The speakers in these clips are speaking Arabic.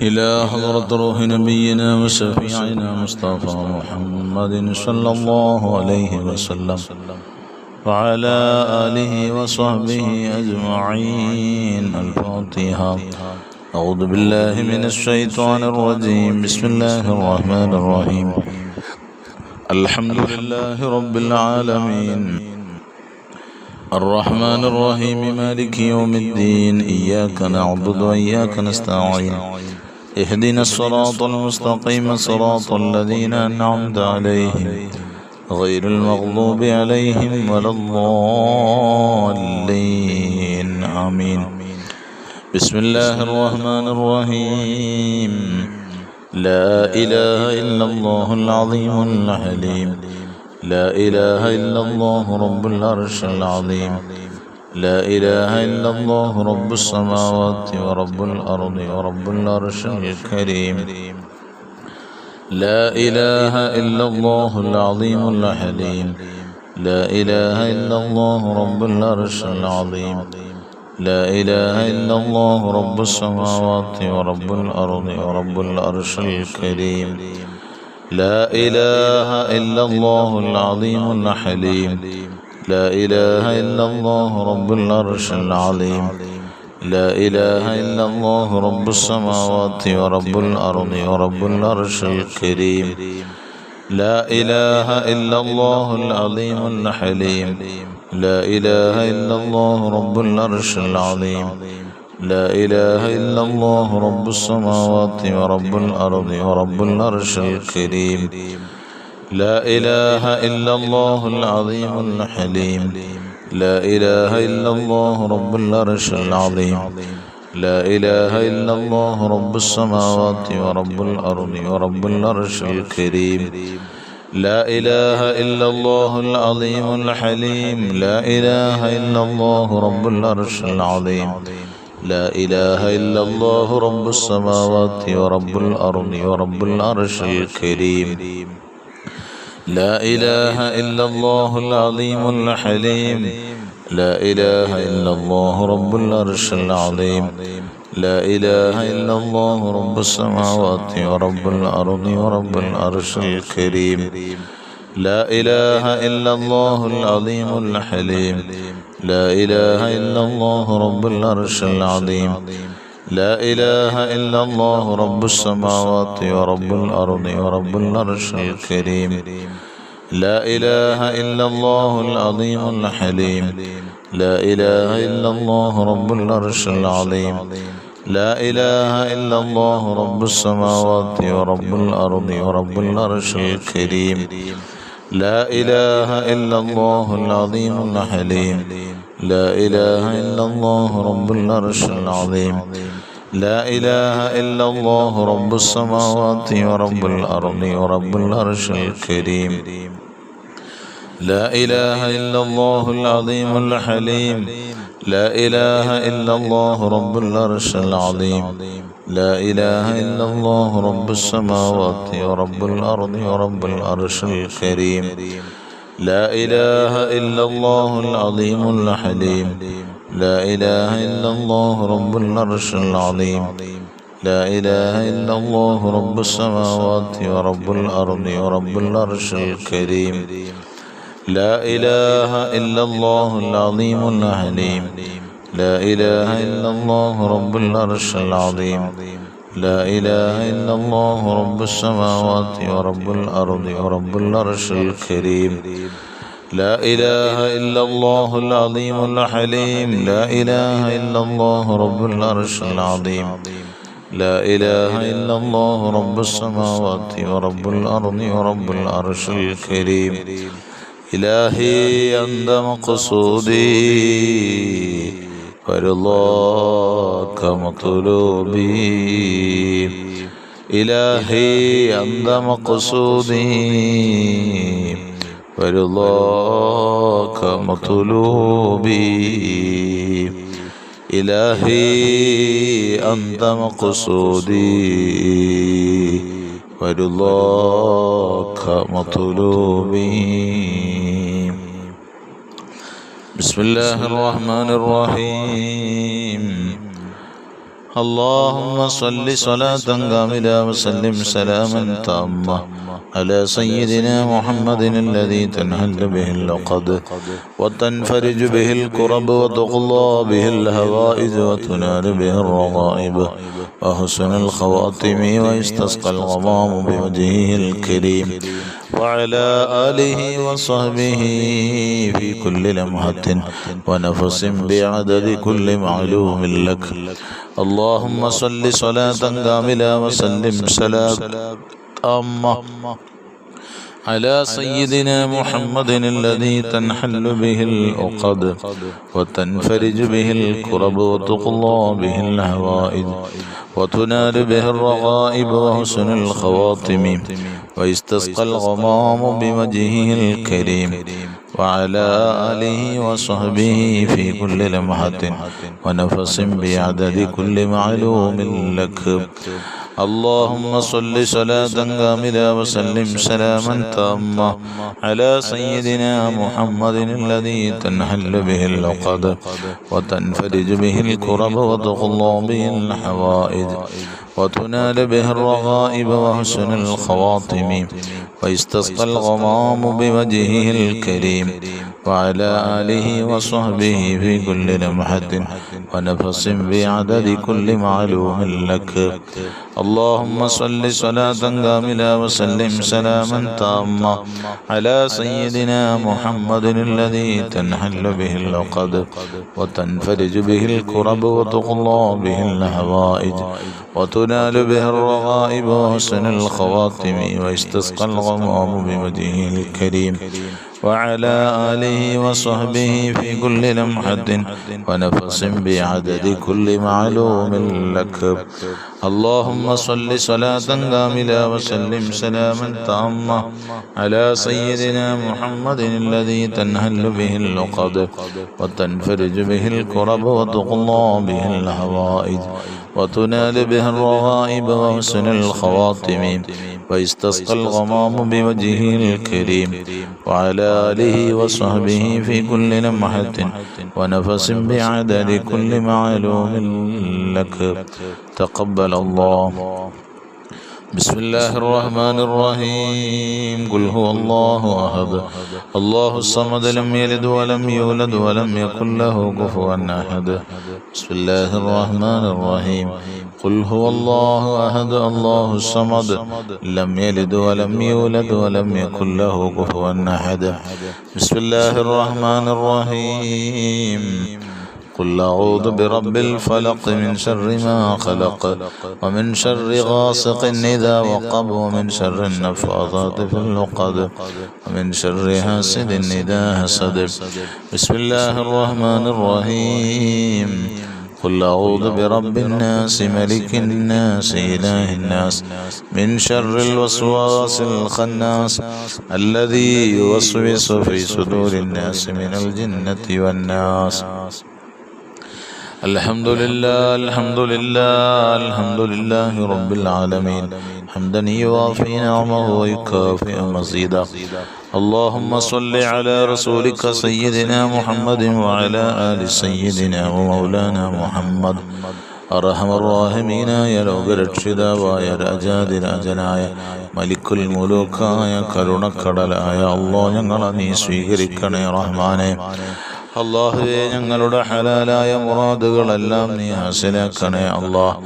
إلى حضرة روح نبينا وشفيعنا مصطفى محمد صلى الله عليه وسلم وعلى آله وصحبه أجمعين. الفاتحة. أعوذ بالله من الشيطان الرجيم. بسم الله الرحمن الرحيم. الحمد لله رب العالمين الرحمن الرحيم مالك يوم الدين. إياك نعبد وإياك نستعين. اهدنا الصراط المستقيم صراط الذين أنعمت عليهم غير المغضوب عليهم ولا الضالين. آمين. بسم الله الرحمن الرحيم. لا إله إلا الله العظيم الحليم. لا إله إلا الله رب العرش العظيم. لا إله إلا الله رب السماوات ورب الأرض ورب العرش الكريم. لا إله إلا الله العظيم الحليم. لا إله إلا الله رب العرش العظيم. لا إله إلا الله رب السماوات ورب الأرض ورب العرش الكريم. لا إله إلا الله العظيم الحليم. لا إله إلا الله رب العرش العظيم. لا إله إلا الله رب السماوات ورب الأرض ورب العرش الكريم. لا إله إلا الله العظيم الحليم. لا إله إلا الله رب العرش العظيم. لا إله إلا الله رب السماوات ورب الأرض ورب العرش الكريم. لا إله إلا الله العظيم الحليم. لا إله إلا الله رب العرش العظيم. لا إله إلا الله رب السماوات ورب الأرض ورب العرش الكريم. لا إله إلا الله العظيم الحليم. لا إله إلا الله رب العرش العظيم. لا إله إلا الله رب السماوات ورب الأرض ورب العرش الكريم. لا إله إلا الله العظيم الحليم. لا إله إلا الله رب العرش العظيم. لا إله إلا الله رب السماوات ورب الأرض ورب العرش الكريم. لا إله إلا الله العظيم الحليم. لا إله إلا الله رب العرش العظيم. لا إله إلا الله رب السماوات ورب الأرض ورب العرش الكريم. لا إله إلا الله العظيم الحليم. لا إله إلا الله رب العرش العظيم. لا إله إلا الله رب السماوات ورب الأرض ورب العرش الكريم. لا إله إلا الله العظيم الحليم. لا إله إلا الله رب العرش العظيم. لا إله إلا الله رب السماوات ورب الأرض ورب العرش الكريم. لا إله إلا الله العظيم الحليم. لا إله إلا الله رب العرش العظيم. لا إله إلا الله رب السماوات ورب الأرض ورب العرش الكريم. لا إله إلا الله العظيم الحليم. لا إله إلا الله رب العرش العظيم. لا إله إلا الله رب السماوات ورب الأرض ورب العرش الكريم. لا إله إلا الله العظيم الحليم. لا إله إلا الله رب العرش العظيم. لا إله إلا الله رب السماوات ورب الأرض ورب العرش الكريم. لا إله إلا الله العظيم الحليم. لا إله إلا الله رب العرش العظيم. لا إله إلا الله رب السماوات ورب الأرض ورب العرش الكريم. إلهي أنت مقصودي ورضاك مطلوبي. إلهي أنت مقصودي ورضاك مطلوبي. إلهي أنت مقصودي ورضاك مطلوبي. بسم الله الرحمن الرحيم. اللهم صل صلاة كاملة وسلم سلاما تاما على سيدنا محمد الذي تنحل به العقد وتنفرج به الكرب وتقضى به الهوائج وتنال به الرغائب وحسن الخواتم ويستسقى الغمام بوجهه الكريم وعلى آله وصحبه في كل لمحة ونفس بعدد كل معلوم لك. اللهم صل صلاة كاملة وسلم سلام تاما على سيدنا محمد الذي تنحل به العقد وتنفرج به الكرب وتقضى به الهوائج وتنال به الرغائب وحسن الخواتم ويستسقى الغمام بوجهه الكريم وعلى آله وصحبه في كل لمحة ونفس بعدد كل معلوم لك. اللهم صل صلاة كاملة وسلم سلاما تاما على سيدنا محمد الذي تنحل به العقد وتنفرج به الكرب وتقضى به الحوائج وتنال به الرغائب وحسن الخواتم ويستسقى الغمام بوجهه الكريم وعلى آله وصحبه في كل لمحة ونفس بعدد كل معلوم لك. اللهم صل صلاة كاملة وسلم سلاما تاما على سيدنا محمد الذي تنحل به العقد وتنفرج به الكرب وتقضى به الهوائج وتنال به الرغائب وحسن الخواتم ويستسقى الغمام بوجهه الكريم وعلى آله وصحبه في كل لمحة ونفس بعدد كل معلوم لك. اللهم صل صلاة كاملة وسلم سلاما تاما على سيدنا محمد الذي تنحل به العقد وتنفرج به الكرب وتقضى به الهوائج وتنال به الرغائب وحسن الخواتم ويستسقى الغمام بوجهه الكريم وعلى آله وصحبه في كل لمحة ونفس بعدد كل معلوم لك. تقبل الله. بسم الله الرحمن الرحيم. قل هو الله أحد الله الصمد لم يلد ولم يولد ولم يكن له كفوا أحد. بسم الله الرحمن الرحيم. قل هو الله أحد الله الصمد لم يلد ولم يولد ولم يكن له كفوا أحد. بسم الله الرحمن الرحيم. قل أعوذ برب الفلق من شر ما خلق ومن شر غاسق إذا وقب ومن شر النفاثات في العقد ومن شر حاسد إذا حسد. بسم الله الرحمن الرحيم. قل أعوذ برب الناس ملك الناس إله الناس من شر الوسواس الخناس الذي يوسوس في صدور الناس من الجنة والناس. الحمد لله الحمد لله الحمد لله رب العالمين حمدا يوافي نعمه ويكافئ مزيدا. اللهم صل على رسولك سيدنا محمد وعلى آل سيدنا ومولانا محمد. അർഹമർറാഹിമീനായ ലോകരക്ഷിതാവായ രാജാതിരാജനായ മലിക്കുൽ മുലൂക്കായ കരുണക്കടലായ അല്ലാഹ് ഞങ്ങളെ നീ സ്വീകരിക്കണേ റഹ്മാനെ. അല്ലാഹുവേ, ഞങ്ങളുടെ ഹലാലായ മുറാദുകളെല്ലാം നീ ഹാസിലാക്കണേ അല്ലാഹ്.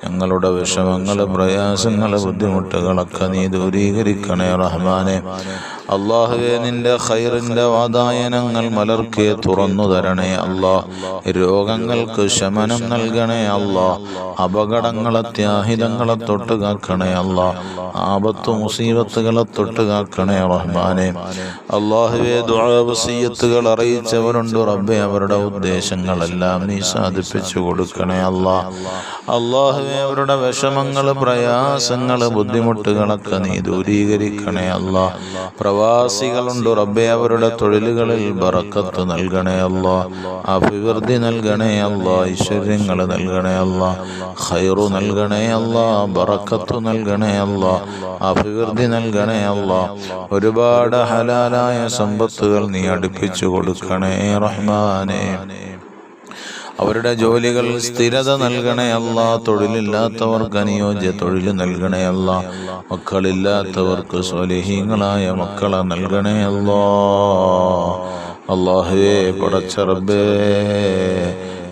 ഞങ്ങളുടെ വിഷമങ്ങൾ, പ്രയാസങ്ങൾ, ബുദ്ധിമുട്ടുകളൊക്കെ നീ ദൂരീകരിക്കണേ റഹ്മാനെ. അല്ലാഹുവേ, നിന്റെ ഖൈറിന്റെ വാതായനങ്ങൾ മലർക്കെ തുറന്നു തരണേ അല്ലാഹ്. രോഗങ്ങൾക്ക് ശമനം നൽകണേ അല്ലാഹ്. അപകടങ്ങളെ, ത്യാഹിതങ്ങളെ തൊട്ട് കാക്കണേ അല്ലാഹ്. ആപത്തു മുസീബത്തുകളെ തൊട്ട് കാക്കണേ റഹ്മാനെ. അല്ലാഹുവേ, ദുആ വസിയത്തുകൾ അറിയിച്ചവരുണ്ട് റബ്ബേ, അവരുടെ ഉദ്ദേശങ്ങളെല്ലാം നീ സാധിപ്പിച്ചു കൊടുക്കണേ അല്ലാഹ്. അല്ലാഹുവേ, അവരുടെ വിഷമങ്ങൾ, പ്രയാസങ്ങൾ, ബുദ്ധിമുട്ടുകളൊക്കെ നീ ദൂരീകരിക്കണേ അല്ലാഹ്. പ്രവാസികളുണ്ട് റബ്ബേ, അവരുടെ തൊഴിലുകളിൽ ബറക്കത്ത് നൽകണേ അല്ലാഹ്. അഭിവൃദ്ധി നൽകണേ അല്ലാഹ്. ഐശ്വര്യങ്ങൾ നൽകണേ അല്ലാഹ്. ഖൈറു നൽകണേ അല്ലാഹ്. ബറക്കത്ത് നൽകണേ അല്ലാഹ്. അഭിവൃദ്ധി നൽകണേ അല്ലാഹ്. ഒരുപാട് ഹലാലായ സമ്പത്തുകൾ നീ അടുപ്പിച്ചു കൊടുക്കണേ റഹ്മാനേ. അവരുടെ ജോലികൾ സ്ഥിരത നൽകണേ അല്ലാ. തൊഴിലില്ലാത്തവർക്ക് അനുയോജ്യ തൊഴിൽ നൽകണേ അല്ലാ. മക്കളില്ലാത്തവർക്ക് സ്വാലിഹീങ്ങളായ മക്കളെ നൽകണേ അല്ലാ. അല്ലാഹുവേ പടച്ച റബ്ബേ,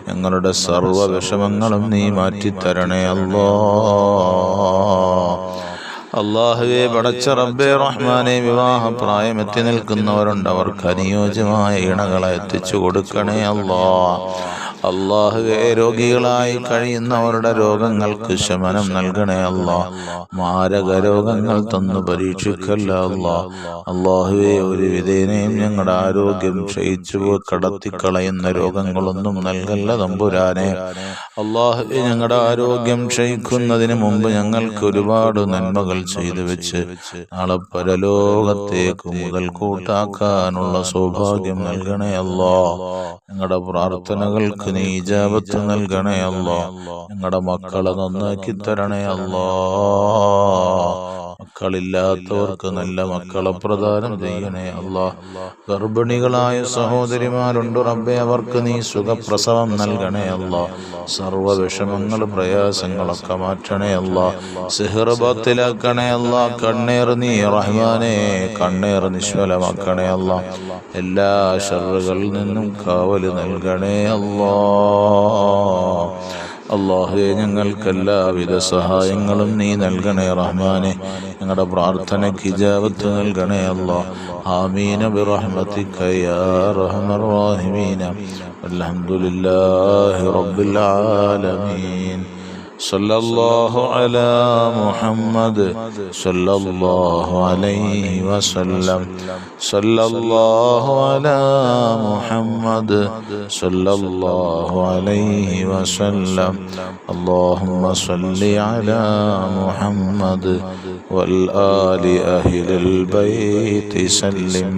ഞങ്ങളുടെ സർവ്വ വിഷമങ്ങളും നീ മാറ്റിത്തരണേ അല്ലാ. അല്ലാഹുവേ പടച്ച റബ്ബേ റഹ്മാനെ, വിവാഹപ്രായമെത്തി നിൽക്കുന്നവരുണ്ട്, അവർക്ക് അനുയോജ്യമായ ഇണകളെ എത്തിച്ചു കൊടുക്കണേ അല്ലാ. അല്ലാഹുവേ രോഗികളായി കഴിയുന്നവരുടെ രോഗങ്ങൾക്ക് ശമനം നൽകണേ അല്ലാ. മാരക രോഗങ്ങൾ തന്നു പരീക്ഷിക്കല്ല അല്ലാ. അല്ലാഹുവേ ഒരു വിധേനയും ഞങ്ങളുടെ ആരോഗ്യം ക്ഷയിച്ചു കടത്തിക്കളയുന്ന രോഗങ്ങളൊന്നും നൽകല്ല തമ്പുരാനെ. അല്ലാഹുവേ ഞങ്ങളുടെ ആരോഗ്യം ക്ഷയിക്കുന്നതിന് മുമ്പ് ഞങ്ങൾക്ക് ഒരുപാട് നന്മകൾ ചെയ്തു വെച്ച് നാളെ പരലോകത്തേക്ക് മുതൽ കൂട്ടാക്കാനുള്ള സൗഭാഗ്യം നൽകണേ അല്ലാ. ഞങ്ങളുടെ പ്രാർത്ഥനകൾക്ക് നീ ഇജാബത്ത് നൽകണേ അല്ലാ. ഞങ്ങളുടെ മക്കളെ നന്നാക്കി തരണേ അല്ലാ. മക്കളില്ലാത്തവർക്ക് നല്ല മക്കളെ പ്രദാനം ചെയ്യണേ അല്ലാ. ഗർഭിണികളായ സഹോദരിമാരുണ്ട് റബ്ബേ, അവർക്ക് നീ സുഖപ്രസവം നൽകണേ അല്ലാ. സർവ്വ വിഷമങ്ങൾ പ്രയാസങ്ങളൊക്കെ മാറ്റണേ അല്ലാ. സിഹ്ർ ബാത്തിലാക്കണേ അല്ലാ. കണ്ണേർ നീ റഹ്മാനെ, കണ്ണേർ നിശ്വലമാക്കണേ അല്ലാ. എല്ലാ ശർറുകളിൽ നിന്നും കാവല് നൽകണേ അല്ലാ. അല്ലാഹുവേ ഞങ്ങൾക്ക് എല്ലാവിധ സഹായങ്ങളും നീ നൽകണേ റഹ്മാനെ. ഞങ്ങളുടെ പ്രാർത്ഥനയ്ക്ക് ഇജാബത്ത് നൽകണേ അല്ലാ. ആമീന ബിറഹ്മതിക യാ അർഹമർ റഹീമീൻ. അൽഹംദുലില്ലാഹി റബ്ബിൽ ആലമീൻ. സല്ലല്ലാഹു അലാ മുഹമ്മദ് സല്ലല്ലാഹു അലൈഹി വസല്ലം. സല്ലല്ലാഹു അലാ മുഹമ്മദ് സല്ലല്ലാഹു അലൈഹി വസല്ലം. اللهم صل على محمد والآل أهل البيت سلم.